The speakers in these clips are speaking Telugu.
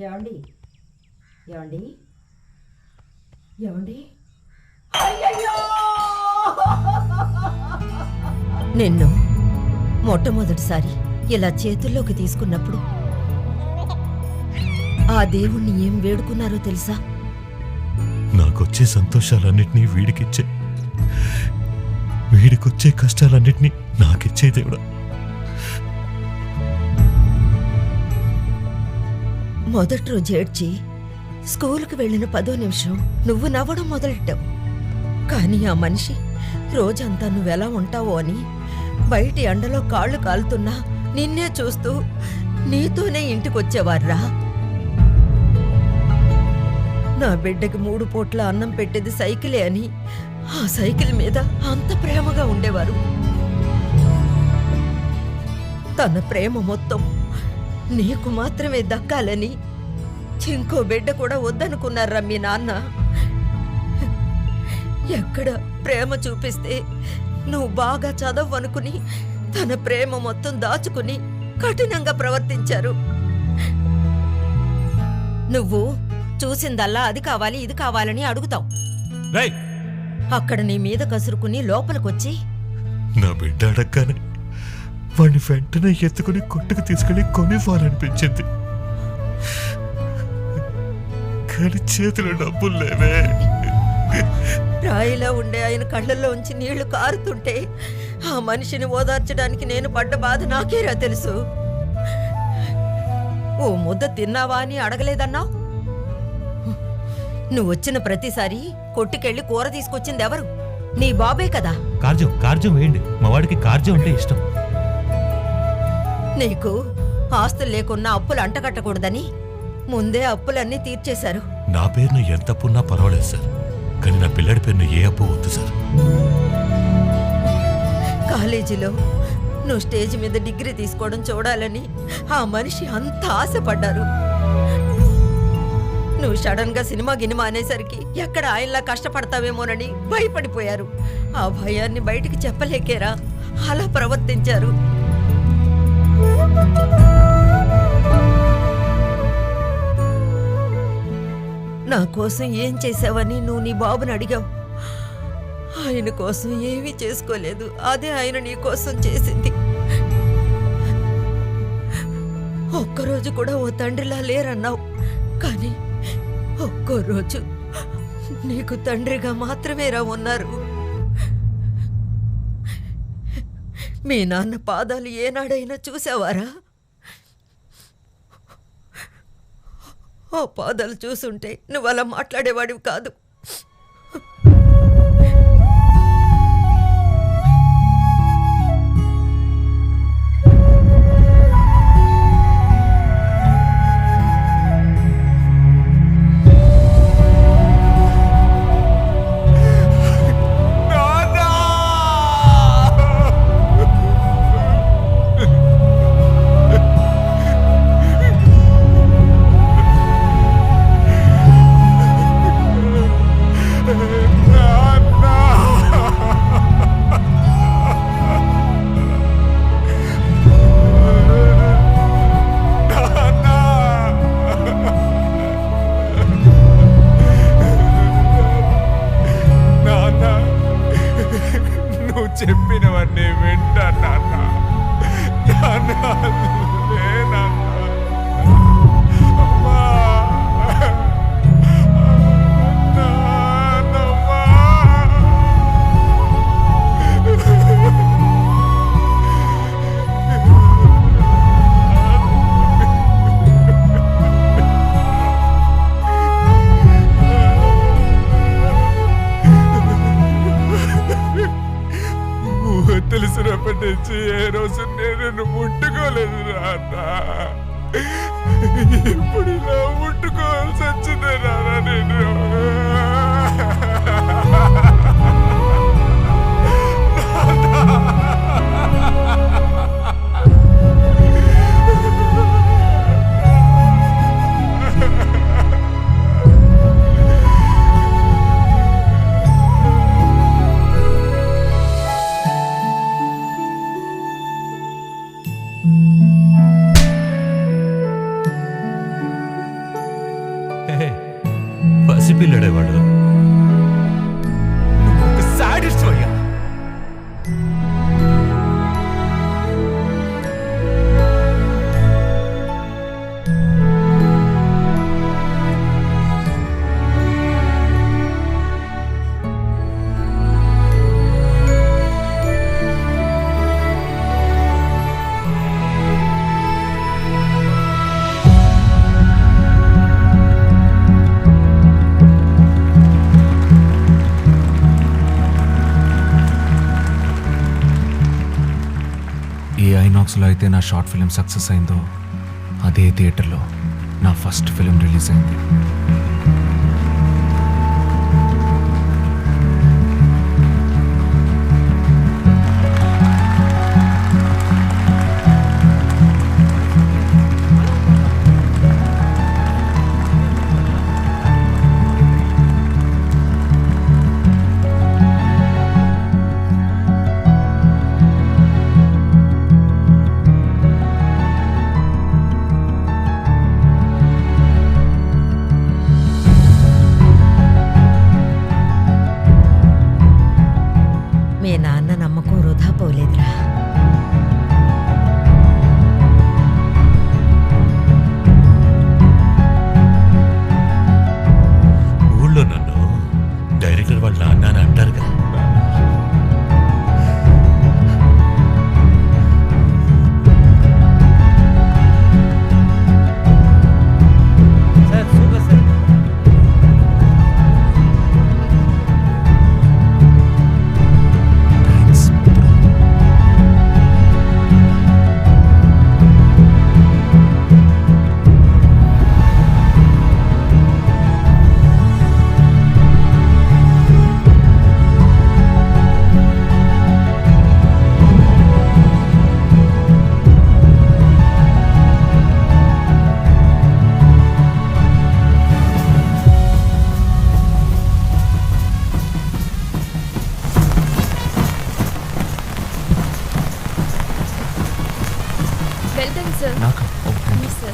ఏమండి ఏమండి ఏమండి నిన్ను మొట్టమొదటిసారి ఇలా చేతుల్లోకి తీసుకున్నప్పుడు ఆ దేవుణ్ణి ఏం వేడుకున్నారో తెలుసా? నాకొచ్చే సంతోషాలన్నిటినీ వీడికిచ్చే, వీడికొచ్చే కష్టాలన్నిటినీ నాకిచ్చే దేవుడా. మొదటి రోజు ఏడ్చి స్కూలుకు వెళ్ళిన 10వ నిమిషం నువ్వు నవ్వడం మొదలెట్టావు. కానీ ఆ మనిషి రోజంతా నువ్వెలా ఉంటావో అని బయటి ఎండలో కాళ్ళు కాలుతున్నా నిన్నే చూస్తూ నీతోనే ఇంటికొచ్చేవార్రా. నా బిడ్డకి 3 పూట్ల అన్నం పెట్టేది సైకిలే అని ఆ సైకిల్ మీద అంత ప్రేమగా ఉండేవారు. తన ప్రేమ మొత్తం నీకు మాత్రమే దక్కాలని ఇంకో బిడ్డ కూడా వద్దనుకున్నారా మీ నాన్న. ఎక్కడ ప్రేమ చూపిస్తే నువ్వు బాగా చదవనుకుని తన ప్రేమ మొత్తం దాచుకుని కఠినంగా ప్రవర్తించారు. నువ్వు చూసిందల్లా అది కావాలి ఇది కావాలని అడుగుతావు. అక్కడ నీ మీద కసురుకుని లోపలికొచ్చి నా బిడ్డ అడగగానే వాడిని వెంటనే ఎత్తుకుని కొట్టుకు తీసుకెళ్లి కొనివ్వాలనిపించింది. కానీ చేతిలో డబ్బులు లేవే. రాయిలా ఉండే ఆయన కళ్ళల్లో ఉంచి నీళ్లు కారుతుంటే ఆ మనిషిని ఓదార్చడానికి నేను పడ్డ బాధ నాకేరా తెలుసు. ఓ ముద్ద తిన్నావా అని అడగలేదన్నావు. నువ్వు వచ్చిన ప్రతిసారి కొట్టుకెళ్ళి కూర తీసుకొచ్చింది ఎవరు? నీ బాబే కదా. కార్జం వేయండి, మా వాడికి కార్జం అంటే ఇష్టం. నీకు ఆస్తులు లేకున్నా అప్పులు అంటకట్టకూడదని ముందే అప్పులన్నీ తీర్చేశారు. నా పేరును ఎంత అప్పున్నా పర్వాలేదు సార్, కానీ నా పిల్లడి పేరును ఏ అప్పు వద్దు సార్. కాలేజీలో నువ్వు స్టేజ్ మీద డిగ్రీ తీసుకోవడం చూడాలని ఆ మనిషి అంత ఆశపడ్డారు. నువ్వు సడన్ గా సినిమా గినిమా అనేసరికి ఎక్కడ ఆయనలా కష్టపడతావేమోనని భయపడిపోయారు. ఆ భయాన్ని బయటికి చెప్పలేకేరా అలా ప్రవర్తించారు. నా కోసం ఏం చేసావని నువ్వు నీ బాబుని అడిగావు. ఆయన కోసం ఏమీ చేసుకోలేదు. అదే ఆయన నీ కోసం చేసింది. ఒక్కరోజు కూడా ఓ తండ్రిలా లేరన్నావు, కానీ ఒక్కో రోజు నీకు తండ్రిగా మాత్రమే రా ఉన్నారు. మీ నాన్న పాదాలు ఏనాడైనా చూసావారా? ఆ పాదాలు చూసుంటే నువ్వు అలా మాట్లాడేవాడివి కాదు. చెప్పినవన్నీ వింటా నాన్న. తెలిసినప్పటి నుంచి ఏ రోజు నేను ముట్టుకోలేదు నాన్న. ఇప్పుడు ఇలా ముట్టుకోవాల్సి వచ్చిందే నాన్న. నేను పసిపిల్లడే వాడు. నువ్వు ఒక సాడిస్ట్ అయ్యా. ఏ ఐనాక్స్లో అయితే నా షార్ట్ ఫిలిం సక్సెస్ అయిందో అదే థియేటర్లో నా ఫస్ట్ ఫిలిం రిలీజ్ అయింది. మీ నాన్న నమ్మకం వృధా పోలేదురా. ఊళ్ళో నన్ను డైరెక్టర్ వాళ్ళ నాన్న అని అంటారుగా. Thanks bro. Welcome sir. నాకా? Oh, thanks. Yes, sir.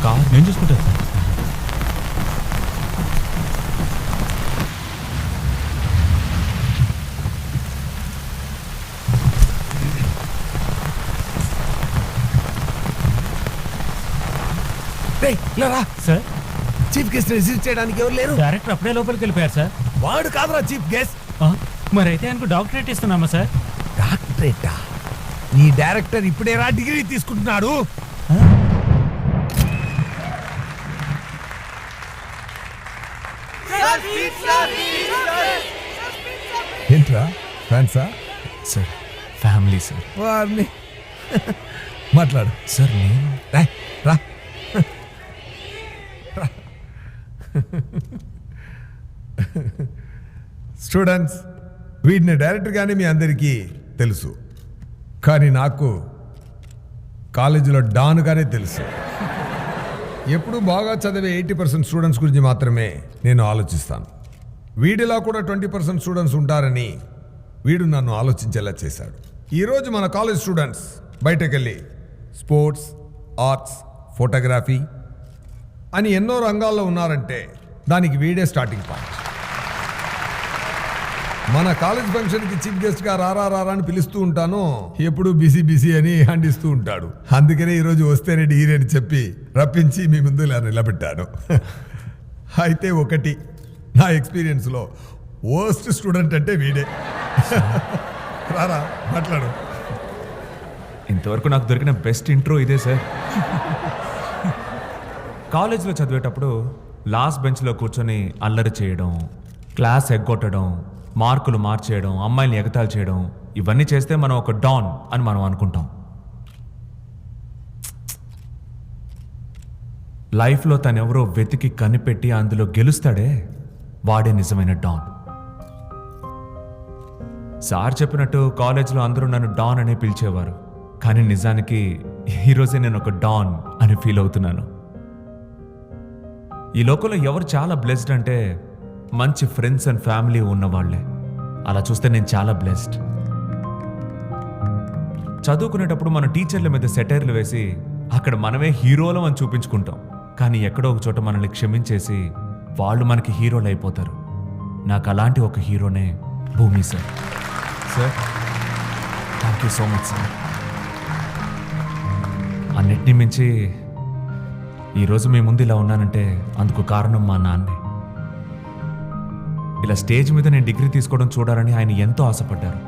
Car నేను చూసుకుంటాను sir. Sir, chief guest receive చేయడానికి ఎవరు లేరు. డైరెక్టర్ అప్పుడే లోపలికి వెళ్ళిపోయారు సార్. వాడు కాదురా చీఫ్ గెస్ట్. మరైతే ఆయనకు డాక్టరేట్ ఇస్తున్నామా సార్? డాక్టరేటా? నీ డైరెక్టర్ ఇప్పుడేరా డిగ్రీ తీసుకుంటున్నాడు. ఏంట్రా ఫ్యాన్సా? Sir family sir. వారిని మాట్లాడు. సార్ నేను రా, రా. స్టూడెంట్స్, వీడిని డైరెక్టర్గానే మీ అందరికీ తెలుసు, కానీ నాకు కాలేజీలో డాన్గానే తెలుసు. ఎప్పుడు బాగా చదివే 80% స్టూడెంట్స్ గురించి మాత్రమే నేను ఆలోచిస్తాను. వీడిలా కూడా 20% స్టూడెంట్స్ ఉంటారని వీడు నన్ను ఆలోచించేలా చేశాడు. ఈరోజు మన కాలేజ్ స్టూడెంట్స్ బయటకెళ్ళి స్పోర్ట్స్, ఆర్ట్స్, ఫోటోగ్రఫీ అని ఎన్నో రంగాల్లో ఉన్నారంటే దానికి వీడే స్టార్టింగ్ పాయింట్. మన కాలేజ్ ఫంక్షన్కి చీఫ్ గెస్ట్గా రారా రారా అని పిలుస్తూ ఉంటాను, ఎప్పుడు బిజీ బిజీ అని అందిస్తూ ఉంటాడు. అందుకనే ఈరోజు వస్తేనే డీరే అని చెప్పి రప్పించి మీ ముందు ఇలా నిలబెట్టాను. అయితే ఒకటి, నా ఎక్స్పీరియన్స్లో వర్స్ట్ స్టూడెంట్ అంటే వీడే. రారా మాట్లాడు. ఇంతవరకు నాకు దొరికిన బెస్ట్ ఇంట్రో ఇదే సార్. కాలేజ్లో చదివేటప్పుడు లాస్ట్ బెంచ్లో కూర్చొని అల్లరి చేయడం, క్లాస్ ఎగ్గొట్టడం, మార్కులు మార్చేయడం, అమ్మాయిని ఎగతాళి చేయడం, ఇవన్నీ చేస్తే మనం ఒక డాన్ అని మనం అనుకుంటాం. లైఫ్లో తనెవరో వెతికి కనిపెట్టి అందులో గెలుస్తాడే, వాడే నిజమైన డాన్. సార్ చెప్పినట్టు కాలేజ్లో అందరూ నన్ను డాన్ అనే పిలిచేవారు, కానీ నిజానికి ఈరోజే నేను ఒక డాన్ అని ఫీల్ అవుతున్నాను. ఈ లోకంలో ఎవరు చాలా బ్లెస్డ్ అంటే మంచి ఫ్రెండ్స్ అండ్ ఫ్యామిలీ ఉన్నవాళ్లే. అలా చూస్తే నేను చాలా బ్లెస్డ్. చదువుకునేటప్పుడు మన టీచర్ల మీద సెటైర్లు వేసి అక్కడ మనమే హీరోలం అని చూపించుకుంటాం, కానీ ఎక్కడో ఒక చోట మనల్ని క్షమించేసి వాళ్ళు మనకి హీరోలు అయిపోతారు. నాకు అలాంటి ఒక హీరోనే భూమి sir. Sir thank you so much sir. అన్నిటినీ మించి ఈరోజు మీ ముందు ఇలా ఉన్నానంటే అందుకు కారణం మా నాన్నే. ఇలా స్టేజ్ మీద నేను డిగ్రీ తీసుకోవడం చూడాలని ఆయన ఎంతో ఆశపడ్డారు.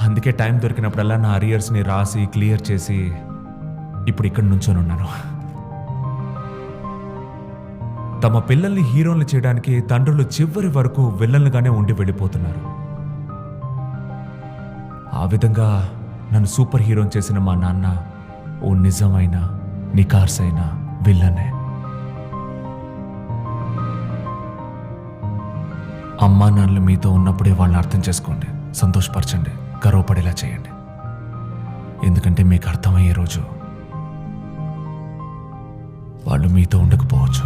అందుకే టైం దొరికినప్పుడల్లా నా అరియర్స్ని రాసి క్లియర్ చేసి ఇప్పుడు ఇక్కడ నుంచొని ఉన్నాను. తమ పిల్లల్ని హీరోల్ని చేయడానికి తండ్రులు చివరి వరకు విల్లన్లుగానే ఉండి వెళ్ళిపోతున్నారు. ఆ విధంగా నన్ను సూపర్ హీరోని చేసిన మా నాన్న ఓ నిజమైన నికార్సైన విల్లనే. అమ్మా నాన్నలు మీతో ఉన్నప్పుడే వాళ్ళని అర్థం చేసుకోండి, సంతోషపరచండి, గర్వపడేలా చేయండి. ఎందుకంటే మీకు అర్థమయ్యే రోజు వాళ్ళు మీతో ఉండకపోవచ్చు.